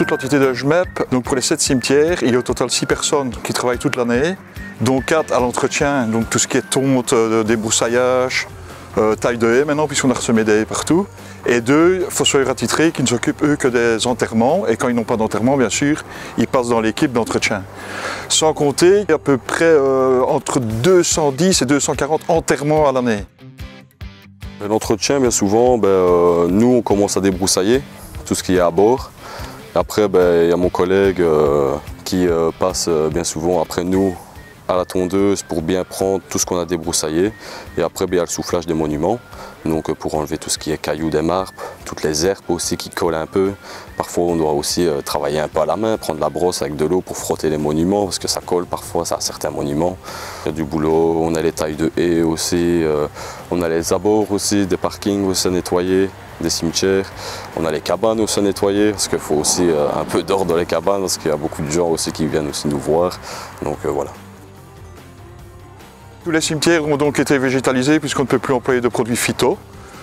toute l'entité de JMEP, donc pour les 7 cimetières, il y a au total 6 personnes qui travaillent toute l'année, dont 4 à l'entretien, donc tout ce qui est tonte, débroussaillage, taille de haies maintenant, puisqu'on a ressemé des haies partout, et 2 fossoyeurs attitrés qui ne s'occupent eux que des enterrements, et quand ils n'ont pas d'enterrement, bien sûr, ils passent dans l'équipe d'entretien. Sans compter, il y a à peu près entre 210 et 240 enterrements à l'année. L'entretien, bien souvent, nous on commence à débroussailler tout ce qui est à bord. Après, il y a mon collègue qui passe bien souvent après nous à la tondeuse pour bien prendre tout ce qu'on a débroussaillé. Et après, il y a le soufflage des monuments, donc pour enlever tout ce qui est cailloux des marpes, toutes les herbes aussi qui collent un peu. Parfois, on doit aussi travailler un peu à la main, prendre la brosse avec de l'eau pour frotter les monuments, parce que ça colle parfois à certains monuments. Il y a du boulot, on a les tailles de haies aussi, on a les abords aussi, des parkings aussi à nettoyer, des cimetières. On a les cabanes aussi à nettoyer, parce qu'il faut aussi un peu d'ordre dans les cabanes, parce qu'il y a beaucoup de gens aussi qui viennent aussi nous voir. Donc voilà. Tous les cimetières ont donc été végétalisés puisqu'on ne peut plus employer de produits phyto.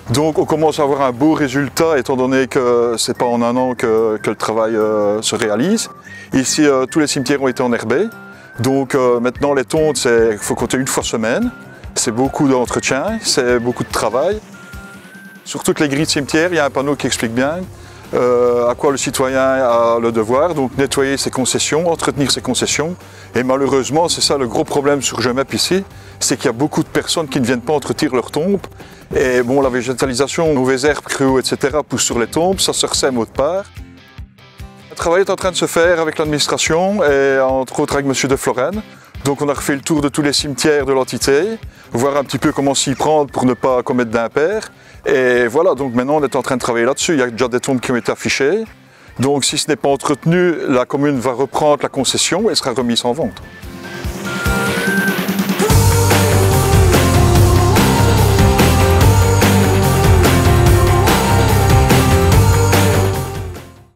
Donc on commence à avoir un beau résultat étant donné que ce n'est pas en un an que le travail se réalise. Ici, tous les cimetières ont été enherbés. Donc maintenant les tontes, il faut compter une fois semaine. C'est beaucoup d'entretien, c'est beaucoup de travail. Sur toutes les grilles de cimetière, il y a un panneau qui explique bien à quoi le citoyen a le devoir, donc nettoyer ses concessions, entretenir ses concessions. Et malheureusement, c'est ça le gros problème sur JMEP ici, c'est qu'il y a beaucoup de personnes qui ne viennent pas entretenir leurs tombes. Et bon, la végétalisation, mauvaises herbes, cruaux, etc. poussent sur les tombes, ça se ressème autre part. Le travail est en train de se faire avec l'administration et entre autres avec M. de Florenne. Donc on a refait le tour de tous les cimetières de l'entité, voir un petit peu comment s'y prendre pour ne pas commettre d'impair. Et voilà, donc maintenant on est en train de travailler là-dessus. Il y a déjà des tombes qui ont été affichées. Donc si ce n'est pas entretenu, la commune va reprendre la concession et sera remise en vente.